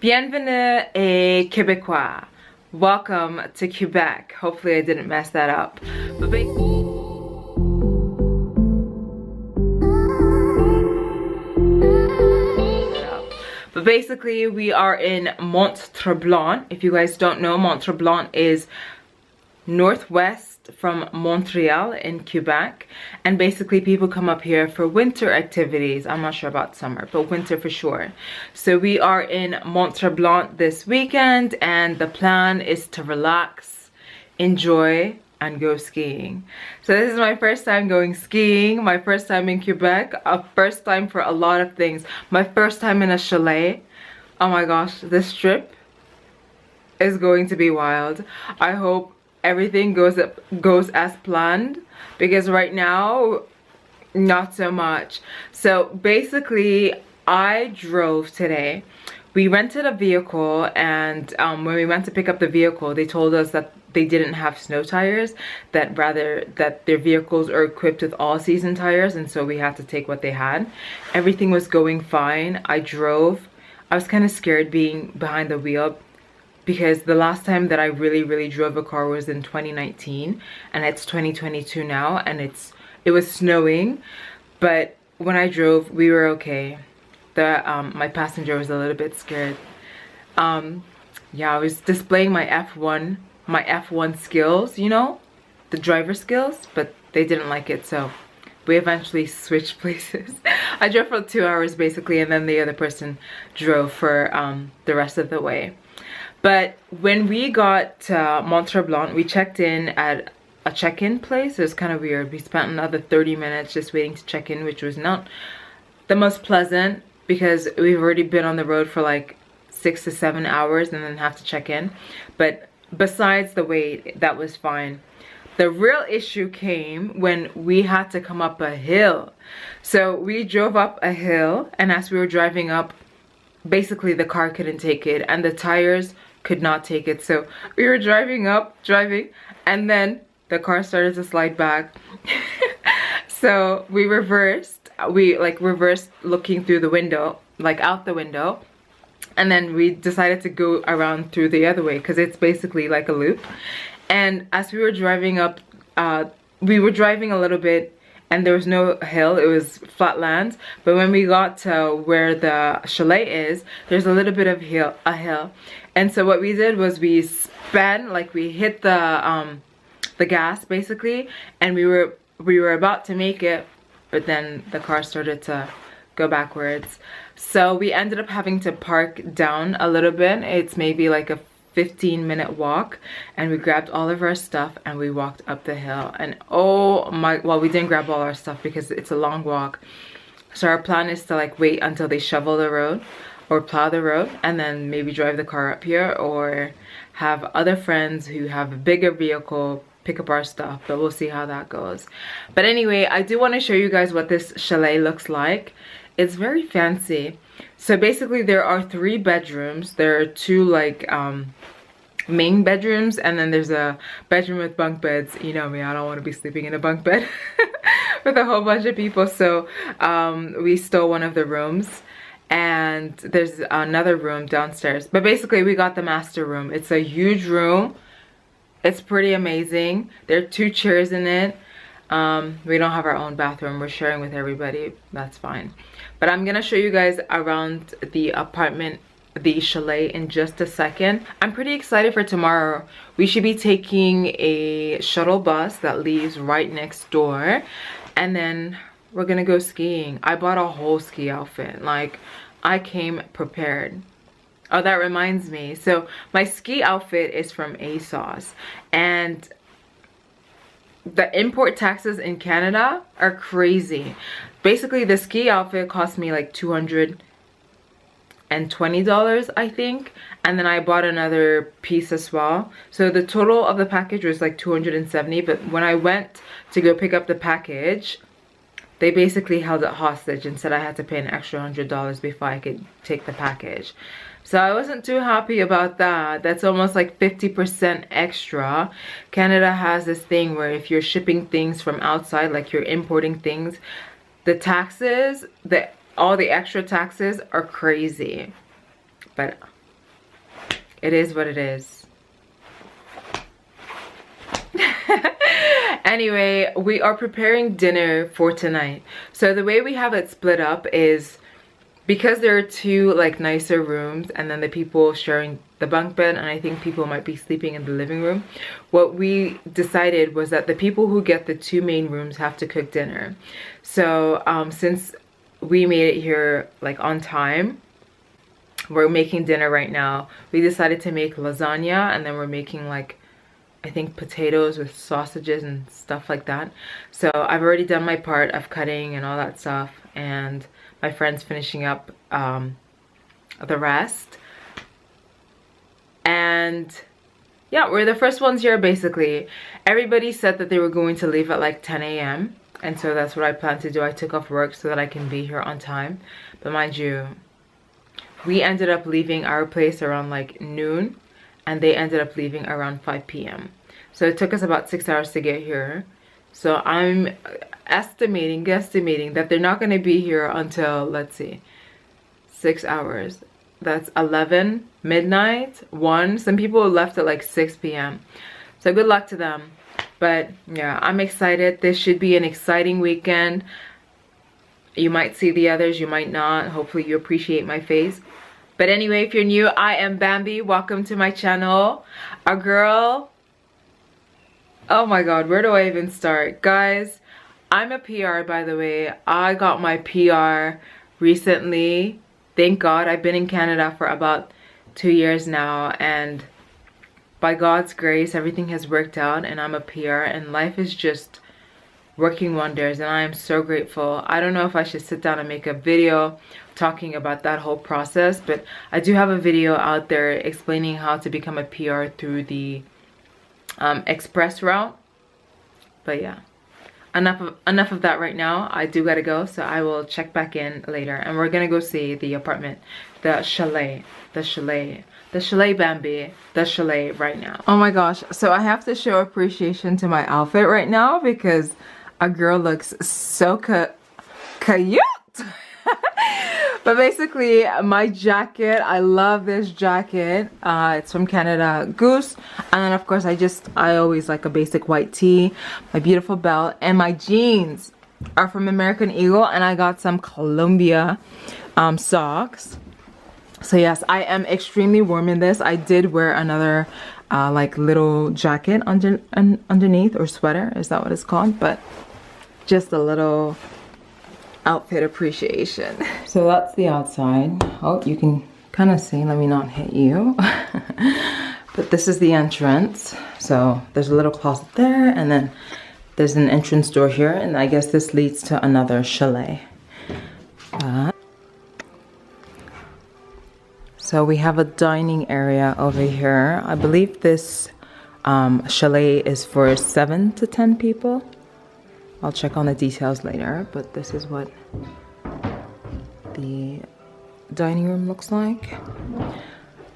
Bienvenue et Québécois. Welcome to Quebec. Hopefully I didn't mess that up. But basically we are in Mont Tremblant. If you guys don't know, Mont Tremblant is northwest from Montreal in Quebec, and basically people come up here for winter activities. I'm not sure about summer, but winter for sure. So we are in Mont Tremblant this weekend, and the plan is to relax, enjoy, and go skiing. So this is my first time going skiing, my first time in Quebec, a first time for a lot of things, my first time in a chalet. Oh my gosh, this trip is going to be wild. I hope everything goes as planned, because right now not so much. So basically I drove today. We rented a vehicle, and when we went to pick up the vehicle, they told us that they didn't have snow tires, that rather that their vehicles are equipped with all-season tires, and so we had to take what they had. Everything was going fine. I drove. I was kind of scared being behind the wheel, because the last time that I really drove a car was in 2019, and it's 2022 now, and it was snowing. But when I drove, we were okay. My passenger was a little bit scared. Yeah, I was displaying my F1 skills, you know, the driver skills, but they didn't like it, so we eventually switched places. I drove for 2 hours basically, and then the other person drove for the rest of the way. But when we got to Mont Tremblant, we checked in at a check-in place. It was kind of weird. We spent another 30 minutes just waiting to check in, which was not the most pleasant, because we've already been on the road for like 6 to 7 hours and then have to check in. But besides the wait, that was fine. The real issue came when we had to come up a hill. So we drove up a hill, and as we were driving up, basically the car couldn't take it, and the tires could not take it. So we were driving, and then the car started to slide back. So we reversed. We reversed looking through the window, like out the window, and then we decided to go around through the other way, because it's basically like a loop. And as we were driving up, we were driving a little bit, and there was no hill, it was flat land. But when we got to where the chalet is, there's a little bit of a hill. And so what we did was we spun, like we hit the gas basically, and we were about to make it, but then the car started to go backwards. So we ended up having to park down a little bit. It's maybe like a 15-minute walk, and we grabbed all of our stuff and we walked up the hill. And oh my, well, we didn't grab all our stuff because it's a long walk. So our plan is to like wait until they shovel the road or plow the road, and then maybe drive the car up here, or have other friends who have a bigger vehicle pick up our stuff. But we'll see how that goes. But anyway, I do want to show you guys what this chalet looks like. It's very fancy. So basically there are 3 bedrooms. There are 2 like main bedrooms, and then there's a bedroom with bunk beds. You know me, I don't want to be sleeping in a bunk bed with a whole bunch of people. So we stole one of the rooms, and there's another room downstairs. But basically we got the master room. It's a huge room. It's pretty amazing. There are 2 chairs in it. We don't have our own bathroom. We're sharing with everybody. That's fine. But I'm gonna show you guys around the apartment, the chalet, in just a second. I'm pretty excited for tomorrow. We should be taking a shuttle bus that leaves right next door, and then we're gonna go skiing. I bought a whole ski outfit. Like, I came prepared. Oh, that reminds me. So my ski outfit is from ASOS, and the import taxes in Canada are crazy. Basically the ski outfit cost me like $220, I think, and then I bought another piece as well. So the total of the package was like $270, but when I went to go pick up the package, they basically held it hostage and said I had to pay an extra $100 before I could take the package. So I wasn't too happy about that. That's almost like 50% extra. Canada has this thing where if you're shipping things from outside, like you're importing things, the taxes, all the extra taxes are crazy. But It is what it is. Anyway, we are preparing dinner for tonight. So the way we have it split up is because there are two like nicer rooms and then the people sharing the bunk bed, and I think people might be sleeping in the living room. What we decided was that the people who get the two main rooms have to cook dinner. So since we made it here like on time, we're making dinner right now. We decided to make lasagna, and then we're making like, I think, potatoes with sausages and stuff like that. So I've already done my part of cutting and all that stuff, and my friend's finishing up the rest. And yeah, we're the first ones here basically. Everybody said that they were going to leave at like 10 a.m. and so that's what I plan to do. I took off work so that I can be here on time. But mind you, we ended up leaving our place around like noon, and they ended up leaving around 5 p.m. So it took us about 6 hours to get here. So I'm guesstimating that they're not going to be here until, let's see, 6 hours. That's 11, midnight, 1. Some people left at like 6 p.m. So good luck to them. But yeah, I'm excited. This should be an exciting weekend. You might see the others, you might not. Hopefully you appreciate my face. But anyway, if you're new, I am Bambi. Welcome to my channel. A girl. Oh my god, where do I even start? Guys, I'm a PR, by the way. I got my PR recently. Thank God. I've been in Canada for about 2 years now, and by God's grace, everything has worked out, and I'm a PR, and life is just working wonders, and I am so grateful. I don't know if I should sit down and make a video talking about that whole process, but I do have a video out there explaining how to become a PR through the express route. But yeah, enough of that right now. I do gotta go, so I will check back in later, and we're gonna go see the apartment, the chalet Bambi, the chalet right now. Oh my gosh, so I have to show appreciation to my outfit right now because a girl looks so cute. But basically, my jacket, I love this jacket. It's from Canada Goose. And then of course I always like a basic white tee, my beautiful belt, and my jeans are from American Eagle, and I got some Columbia socks. So yes, I am extremely warm in this. I did wear another like little jacket underneath, or sweater, is that what it's called? But just a little outfit appreciation. So that's the outside. Oh, you can kind of see, let me not hit you. But this is the entrance. So there's a little closet there, and then there's an entrance door here, and I guess this leads to another chalet. So we have a dining area over here. I believe this chalet is for 7 to 10 people. I'll check on the details later, but this is what the dining room looks like.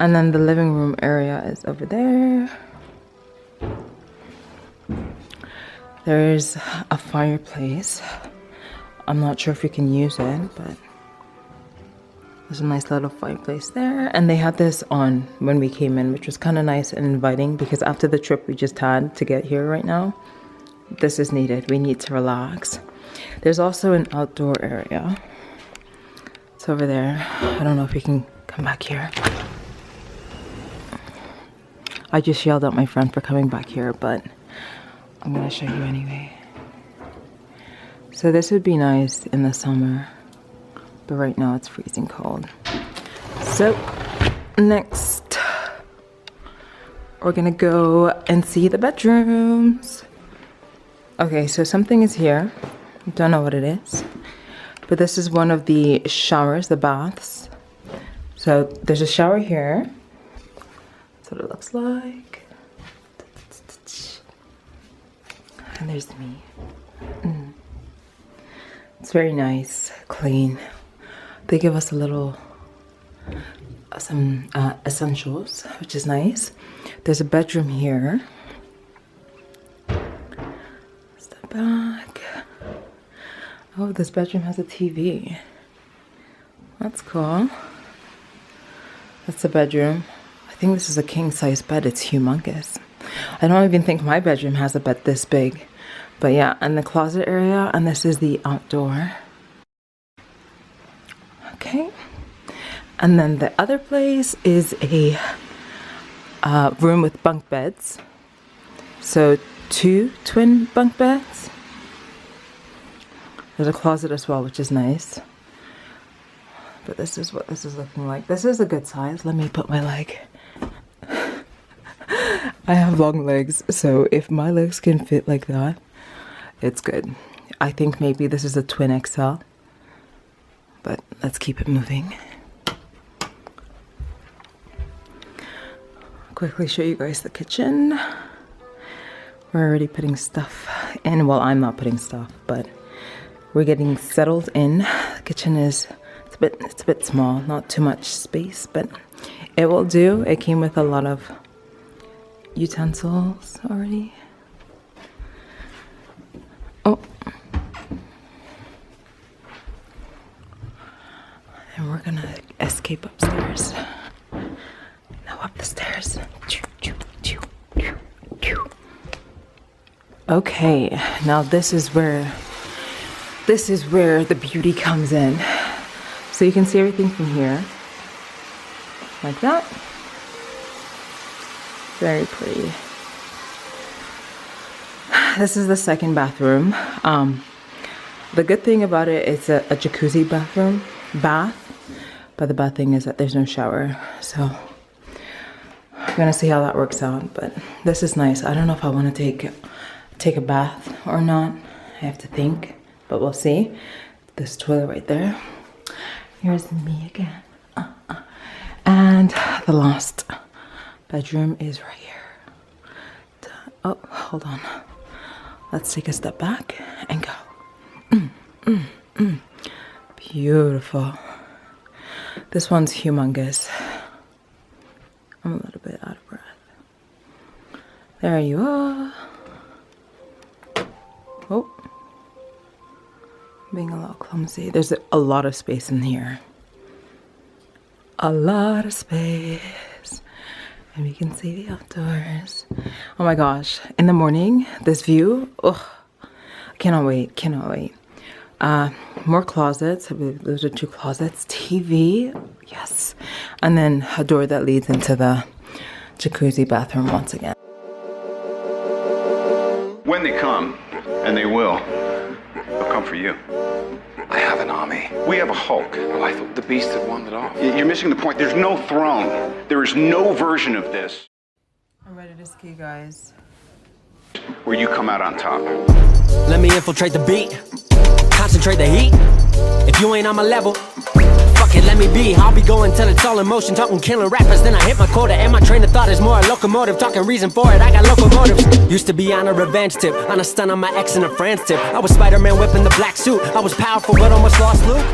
And then the living room area is over there. There's a fireplace. I'm not sure if you can use it, but there's a nice little fireplace there. And they had this on when we came in, which was kind of nice and inviting, because after the trip we just had to get here right now, this is needed. We need to relax. There's also an outdoor area. It's over there. I don't know if you can come back here. I just yelled at my friend for coming back here, but I'm gonna show you anyway. So this would be nice in the summer, but right now it's freezing cold. So next we're gonna go and see the bedrooms. Okay, so something is here. Don't know what it is, but this is one of the showers, the baths. So there's a shower here. That's what it looks like. And there's me. It's very nice, clean. They give us a little, some essentials, which is nice. There's a bedroom here. Step back. Oh, this bedroom has a TV. That's cool. That's the bedroom. I I think this is a king size bed. It's humongous. I don't even think my bedroom has a bed this big. But yeah, and the closet area, and this is the outdoor. Okay. And then the other place is a room with bunk beds. So 2 twin bunk beds. There's a closet as well, which is nice. But this is what this is looking like. This is a good size. Let me put my leg. I have long legs, so if my legs can fit like that, it's good. I think maybe this is a twin XL, but let's keep it moving. Quickly show you guys the kitchen. We're already putting stuff in. Well, I'm not putting stuff, but we're getting settled in. The kitchen is, it's a bit small, not too much space, but it will do. It came with a lot of utensils already. Oh. And we're gonna escape upstairs. Now up the stairs. Okay, now this is where the beauty comes in. So you can see everything from here. Like that. Very pretty. This is the second bathroom. The good thing about it, it's a jacuzzi bath. But the bad thing is that there's no shower. So I'm gonna see how that works out. But this is nice. I don't know if I want to take a bath or not. I have to think, but we'll see. This toilet right there. Here's me again. And the last bedroom is right here. Oh, hold on. Let's take a step back and go. Beautiful. This one's humongous. I'm a little bit out of breath. There you are. Oh. Being a little clumsy. There's a lot of space in here. A lot of space. And we can see the outdoors. Oh my gosh. In the morning, this view. Oh, cannot wait. Cannot wait. More closets. I believe those are 2 closets. TV. Yes. And then a door that leads into the jacuzzi bathroom once again. When they come, and they will, they'll come for you. I have an army. We have a Hulk. Well, I thought the beast had wandered off. You're missing the point. There's no throne. There is no version of this I'm ready to ski, guys. where you come out on top. Let me infiltrate the beat, concentrate the heat. If you ain't on my level, fuck it, let me be. I'll be going till it's all in motion, talking killer rappers. Then I hit my quota, and my train of thought is more a locomotive. Talking reason for it, I got locomotives. Used to be on a revenge tip, on a stun on my ex in a France tip. I was Spider-Man whipping the black suit. I was powerful, but almost lost Luke.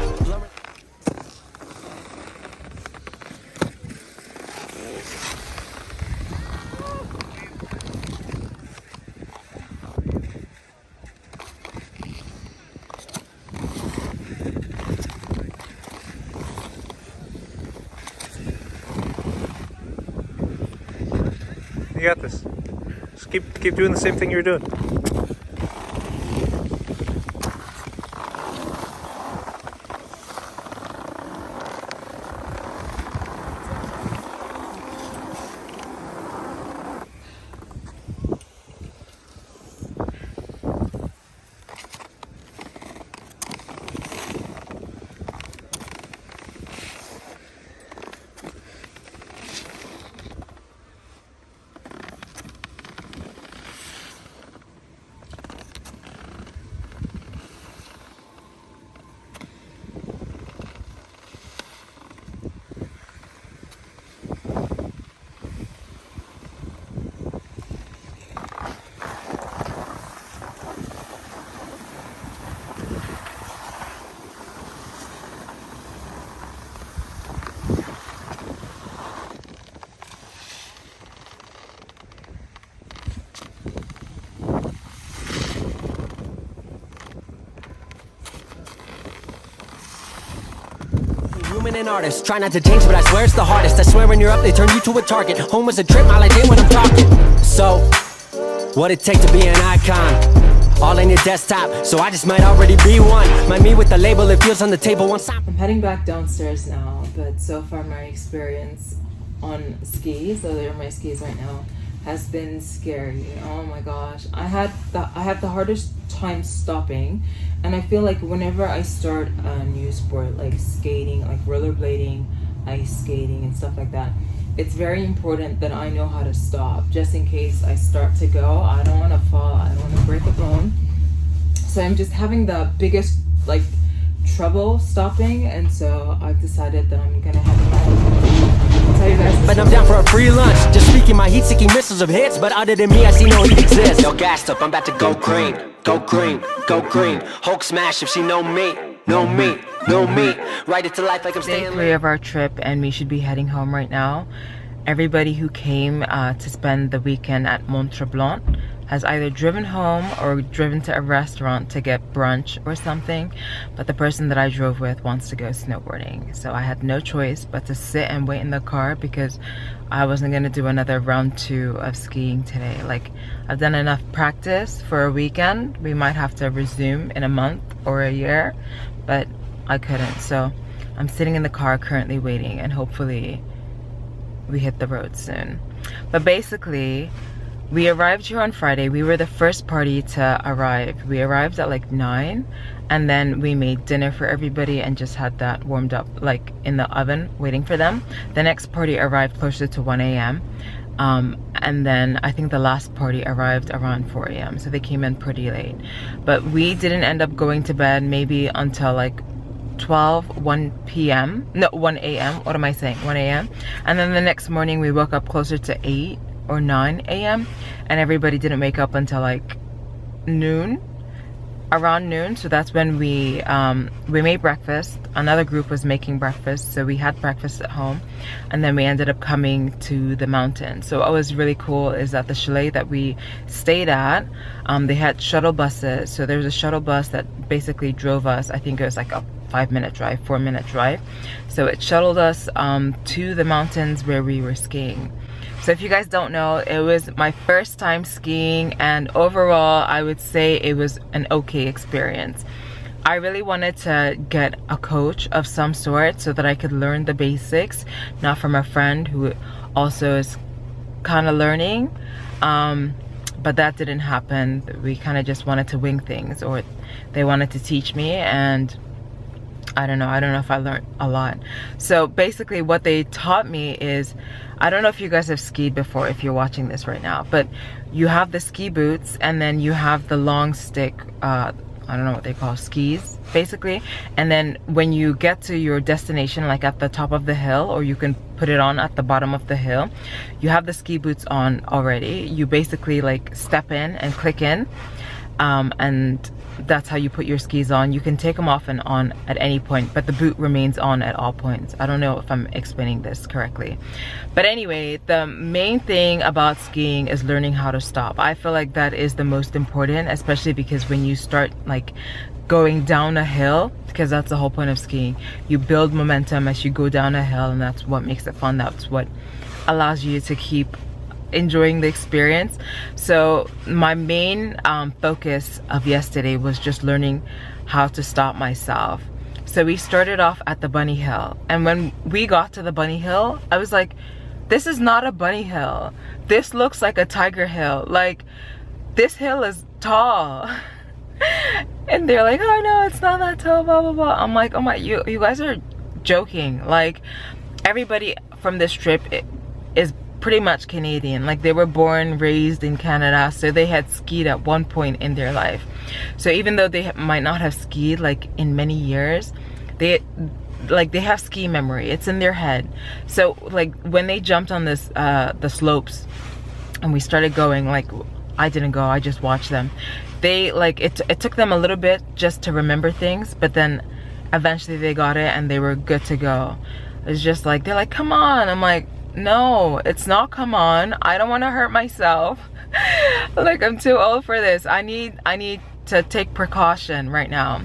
You got this. Just keep doing the same thing you're doing. Human and artist, try not to change, but I swear it's the hardest. I swear when you're up, they turn you to a target. Home was a trip, my life ain't when I'm talking. So, what it take to be an icon? All in your desktop, so I just might already be one. My me with the label, it feels on the table once I'm heading back downstairs now, but so far my experience on skis, so they're my skis right now, has been scary. Oh my gosh, I had the hardest time stopping, and I feel like whenever I start a new sport like skating, like rollerblading, ice skating and stuff like that, it's very important that I know how to stop, just in case I start to go. I don't want to fall, I don't want to break a bone, so I'm just having the biggest like trouble stopping, and so I've decided that I'm gonna have to tell you guys. But I'm down for a free lunch, just speaking my heat-seeking missiles of hits. But other than me, I see no heat exists. Yo, gassed up, I'm about to go green, go green, go green. Hulk smash if she know me, know me, know me. Write it to life like I'm staying. Day 3 of our trip, and we should be heading home right now. Everybody who came to spend the weekend at Mont Tremblant has either driven home or driven to a restaurant to get brunch or something, but the person that I drove with wants to go snowboarding, so I had no choice but to sit and wait in the car because I wasn't gonna do another round 2 of skiing today. Like, I've done enough practice for a weekend. We might have to resume in a month or a year, but I couldn't, so I'm sitting in the car currently waiting, and hopefully we hit the road soon. But basically, we arrived here on Friday. We were the first party to arrive. We arrived at like 9, and then we made dinner for everybody and just had that warmed up like in the oven waiting for them. The next party arrived closer to 1 a.m. And then I think the last party arrived around 4 a.m. so they came in pretty late. But we didn't end up going to bed maybe until like 1 p.m. No, 1 a.m. What am I saying? 1 a.m. And then the next morning we woke up closer to 8 or 9 a.m. and everybody didn't wake up until like noon, around noon. So that's when we made breakfast. Another group was making breakfast, so we had breakfast at home, and then we ended up coming to the mountain. So what was really cool is that the chalet that we stayed at, they had shuttle buses. So there was a shuttle bus that basically drove us. I think it was like a 5-minute drive, 4-minute drive. So it shuttled us to the mountains where we were skiing. So if you guys don't know, it was my first time skiing, and overall I would say it was an okay experience. I really wanted to get a coach of some sort so that I could learn the basics, not from a friend who also is kind of learning, but that didn't happen. We kind of just wanted to wing things, or they wanted to teach me, and I don't know if I learned a lot. So basically what they taught me is, I don't know if you guys have skied before if you're watching this right now, but you have the ski boots, and then you have the long stick, I don't know what they call, skis basically. And then when you get to your destination, like at the top of the hill, or you can put it on at the bottom of the hill, you have the ski boots on already. You basically like step in and click in, and that's how you put your skis on. You can take them off and on at any point, but the boot remains on at all points. I don't know if I'm explaining this correctly, but anyway, the main thing about skiing is learning how to stop. I feel like that is the most important, especially because when you start like going down a hill, because that's the whole point of skiing, you build momentum as you go down a hill, and that's what makes it fun. That's what allows you to keep enjoying the experience. So my main focus of yesterday was just learning how to stop myself. So we started off at the bunny hill, and when we got to the bunny hill, I was like, this is not a bunny hill, this looks like a tiger hill. Like, this hill is tall. And they're like, oh no, it's not that tall, blah blah blah. I'm like, oh my, you guys are joking. Like, everybody from this trip is pretty much Canadian. Like, they were born, raised in Canada, so they had skied at one point in their life. So even though they might not have skied like in many years, they have ski memory. It's in their head. So like when they jumped on this the slopes and we started going, like, I didn't go, I just watched them. They like it took them a little bit just to remember things, but then eventually they got it and they were good to go. It's just like, they're like, come on. I'm like, no, it's not come on. I don't want to hurt myself. Like, I'm too old for this. I need to take precaution right now.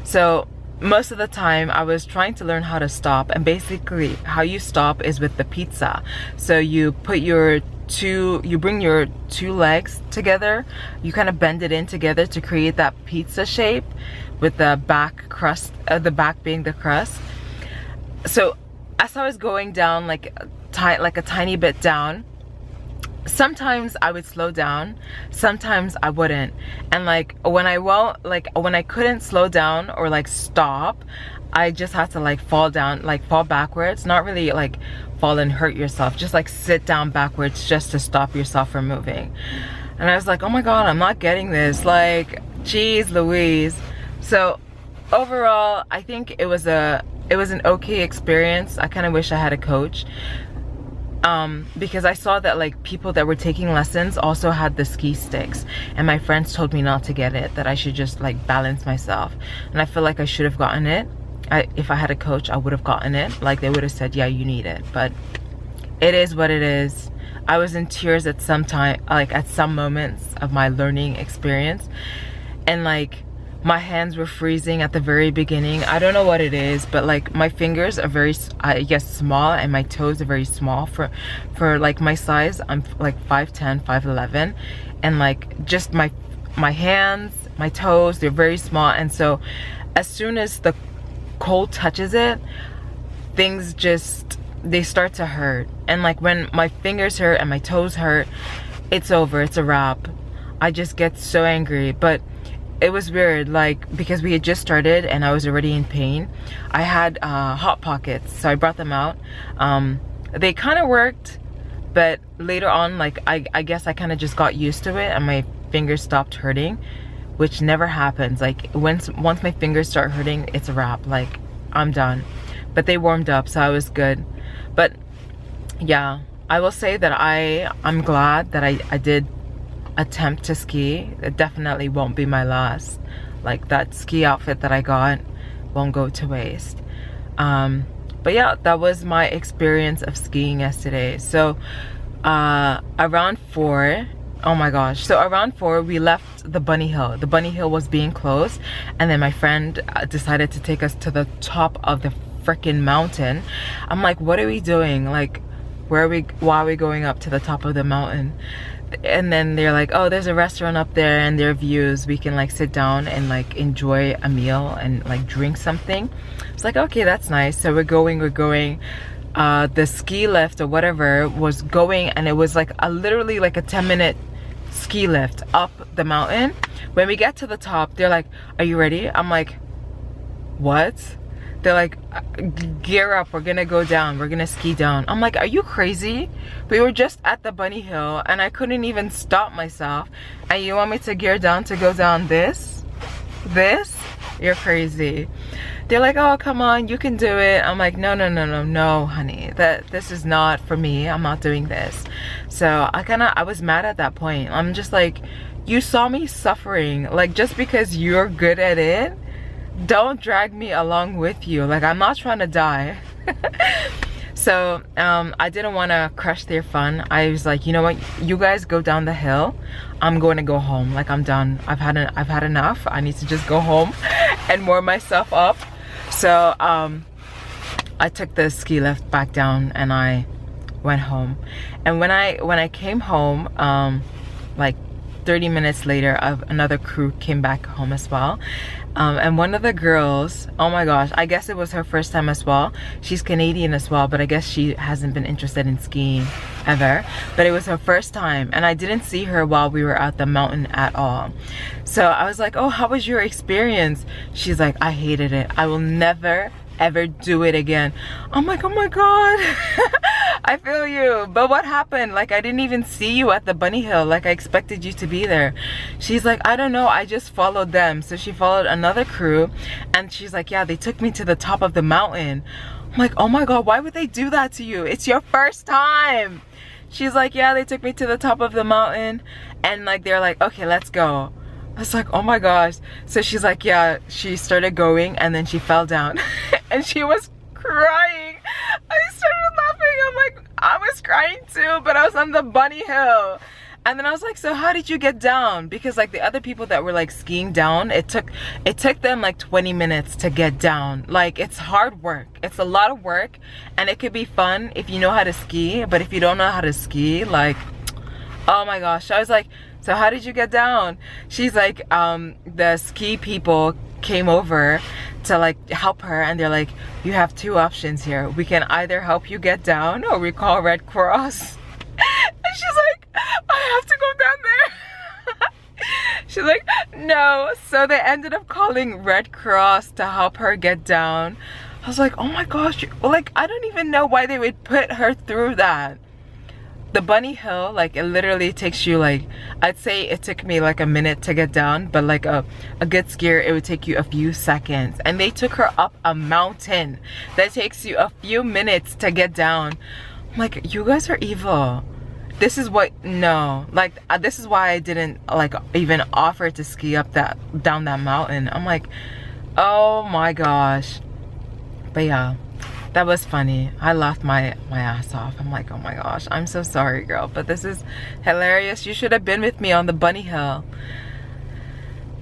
So most of the time I was trying to learn how to stop, and basically how you stop is with the pizza. So you put you bring your two legs together, you kind of bend it in together to create that pizza shape with the back crust, the back being the crust. So as I was going down like a tiny bit down, sometimes I would slow down, sometimes I wouldn't. And like when I couldn't slow down or like stop, I just had to like fall down, like fall backwards, not really like fall and hurt yourself, just like sit down backwards just to stop yourself from moving. And I was like, oh my god, I'm not getting this, like geez Louise. So overall I think it was an okay experience. I kind of wish I had a coach, because I saw that like people that were taking lessons also had the ski sticks, and my friends told me not to get it, that I should just like balance myself. And I feel like I should have gotten it. If I had a coach, I would have gotten it. Like they would have said, yeah, you need it. But it is what it is. I was in tears at some time, like at some moments of my learning experience, and like my hands were freezing at the very beginning. I don't know what it is, but like my fingers are very, I guess, small, and my toes are very small for like my size. I'm like 5'10", 5'11", and like just my hands, my toes, they're very small. And so as soon as the cold touches it, things just, they start to hurt. And like when my fingers hurt and my toes hurt, it's over, it's a wrap. I just get so angry. But it was weird, like because we had just started and I was already in pain. I had hot pockets, so I brought them out. They kind of worked, but later on, like I guess I kind of just got used to it and my fingers stopped hurting, which never happens. Like once my fingers start hurting, it's a wrap, like I'm done. But they warmed up, so I was good. But yeah, I will say that I'm glad that I did attempt to ski. It definitely won't be my last. Like that ski outfit that I got won't go to waste. But yeah, that was my experience of skiing yesterday. So around 4, oh my gosh, so around 4 we left the bunny hill. The bunny hill was being closed, and then my friend decided to take us to the top of the freaking mountain. I'm like, what are we doing? Like, why are we going up to the top of the mountain? And then they're like, oh, there's a restaurant up there and there are views, we can like sit down and like enjoy a meal and like drink something. It's like, okay, that's nice. So we're going. The ski lift or whatever was going, and it was like literally like a 10-minute ski lift up the mountain. When we get to the top, they're like, are you ready? I'm like, what? They're like, gear up, we're gonna go down, we're gonna ski down. I'm like, are you crazy? We were just at the bunny hill and I couldn't even stop myself, and you want me to gear down to go down this? You're crazy. They're like, oh, come on, you can do it. I'm like, no, honey, this is not for me. I'm not doing this. So I was mad at that point. I'm just like, you saw me suffering. Like, just because you're good at it, don't drag me along with you. Like, I'm not trying to die. So I didn't want to crush their fun. I was like, you know what, you guys go down the hill, I'm going to go home. Like, I'm done. I've had enough. I need to just go home and warm myself up. So I took the ski lift back down and I went home. And when I came home, like 30 minutes later, another crew came back home as well. And one of the girls, oh my gosh, I guess it was her first time as well. She's Canadian as well, but I guess she hasn't been interested in skiing ever. But it was her first time, and I didn't see her while we were at the mountain at all. So I was like, oh, how was your experience? She's like, I hated it. I will never ever do it again. I'm like, oh my god. I feel you. But what happened? Like, I didn't even see you at the bunny hill. Like, I expected you to be there. She's like, I don't know, I just followed them. So she followed another crew, and she's like, yeah, they took me to the top of the mountain. I'm like, oh my god, why would they do that to you? It's your first time. She's like, yeah, they took me to the top of the mountain, and like, they're like, okay, let's go. I was like, oh my gosh. So she's like, yeah, she started going, and then she fell down and she was crying. I started laughing. I'm like, I was crying too, but I was on the bunny hill. And then I was like, so how did you get down? Because like the other people that were like skiing down, it took them like 20 minutes to get down. Like, it's hard work. It's a lot of work, and it could be fun if you know how to ski, but if you don't know how to ski, like, oh my gosh. I was like, so how did you get down? She's like, the ski people came over to like help her, and they're like, you have two options here. We can either help you get down or we call Red Cross. And she's like, I have to go down there. She's like, no. So they ended up calling Red Cross to help her get down. I was like, oh my gosh, like, I don't even know why they would put her through that. The bunny hill, like, it literally takes you like, I'd say it took me like a minute to get down, but like a good skier, it would take you a few seconds. And they took her up a mountain that takes you a few minutes to get down. I'm like, you guys are evil. This is what, no, like, this is why I didn't like even offer to ski up down that mountain. I'm like, oh my gosh. But yeah, that was funny. I laughed my ass off. I'm like, oh my gosh, I'm so sorry, girl, but this is hilarious. You should have been with me on the bunny hill.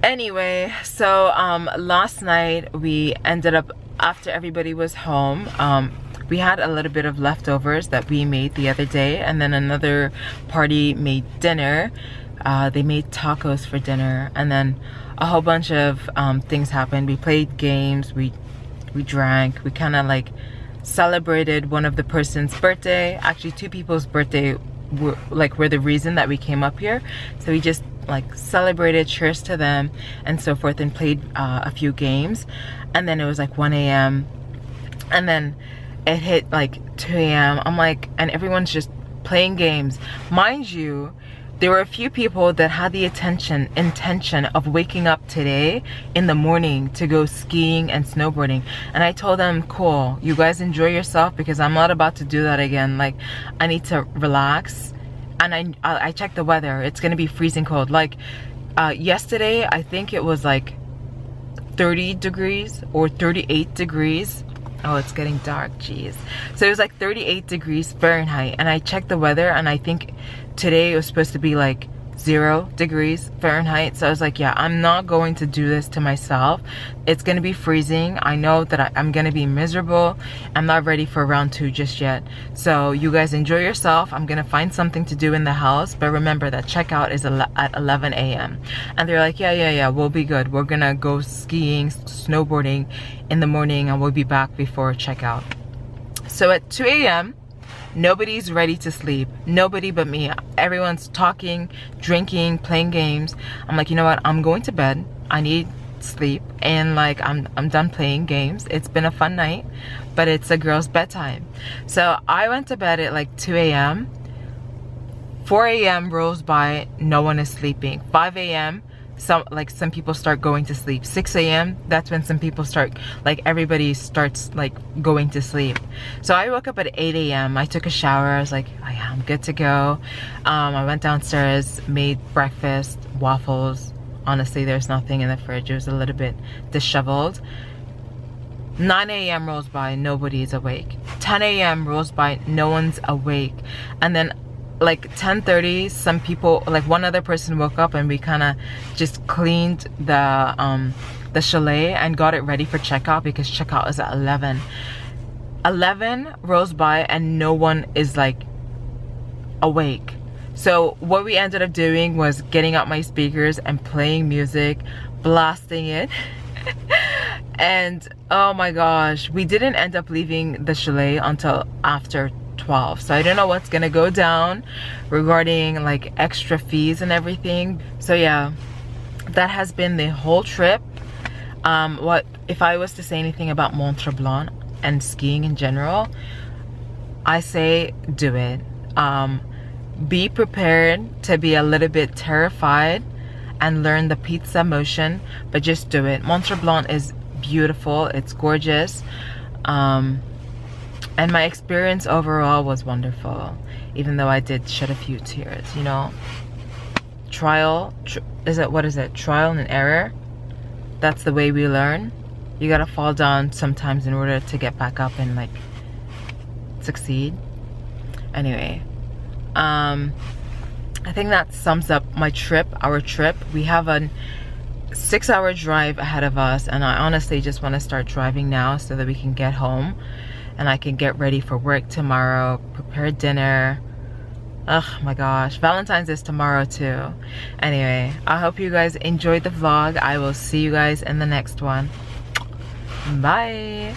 Anyway, so last night we ended up, after everybody was home, we had a little bit of leftovers that we made the other day, and then another party made dinner. They made tacos for dinner, and then a whole bunch of things happened. We played games, we drank, we kind of like celebrated one of the person's birthday. Actually, two people's birthday were the reason that we came up here. So we just like celebrated, cheers to them, and so forth, and played a few games. And then it was like 1 a.m. and then it hit like 2 a.m. I'm like, and everyone's just playing games. Mind you, there were a few people that had the intention of waking up today in the morning to go skiing and snowboarding. And I told them, cool, you guys enjoy yourself, because I'm not about to do that again. Like, I need to relax. And I checked the weather. It's gonna be freezing cold. Like, yesterday, I think it was like 30 degrees or 38 degrees. Oh, it's getting dark, jeez. So it was like 38 degrees Fahrenheit, and I checked the weather, and I think today it was supposed to be like 0 degrees Fahrenheit. So I was like, yeah, I'm not going to do this to myself. It's gonna be freezing. I know that I'm gonna be miserable. I'm not ready for round 2 just yet. So you guys enjoy yourself. I'm gonna find something to do in the house, but remember that checkout is at 11 a.m. And they're like, yeah, we'll be good. We're gonna go skiing, snowboarding in the morning, and we'll be back before checkout. So at 2 a.m. nobody's ready to sleep. Nobody but me. Everyone's talking, drinking, playing games. I'm like, you know what? I'm going to bed. I need sleep, and like I'm done playing games. It's been a fun night, but it's a girl's bedtime. So I went to bed at like 2 a.m. 4 a.m. rolls by, no one is sleeping. 5 a.m. some people start going to sleep. 6 a.m. that's when some people start, like, everybody starts like going to sleep. So I woke up at 8 a.m. I took a shower. I was like, oh, yeah, I'm good to go. I went downstairs, made breakfast, waffles. Honestly, there's nothing in the fridge. It was a little bit disheveled. 9 a.m. rolls by, nobody's awake. 10 a.m. rolls by, no one's awake. And then like 10:30, some people, like one other person woke up, and we kind of just cleaned the chalet and got it ready for checkout, because checkout is at 11. 11 rolls by and no one is like awake. So what we ended up doing was getting out my speakers and playing music, blasting it. And oh my gosh, we didn't end up leaving the chalet until after 12. So I don't know what's gonna go down regarding like extra fees and everything. So yeah, that has been the whole trip. What if I was to say anything about Mont Tremblant and skiing in general, I say do it. Be prepared to be a little bit terrified and learn the pizza motion, but just do it. Mont Tremblant is beautiful, it's gorgeous. And my experience overall was wonderful, even though I did shed a few tears, you know. Trial and error. That's the way we learn. You gotta fall down sometimes in order to get back up and like succeed. Anyway, I think that sums up my trip, our trip. We have a 6-hour drive ahead of us, and I honestly just want to start driving now so that we can get home and I can get ready for work tomorrow, prepare dinner. Oh my gosh, Valentine's is tomorrow too. Anyway, I hope you guys enjoyed the vlog. I will see you guys in the next one. Bye.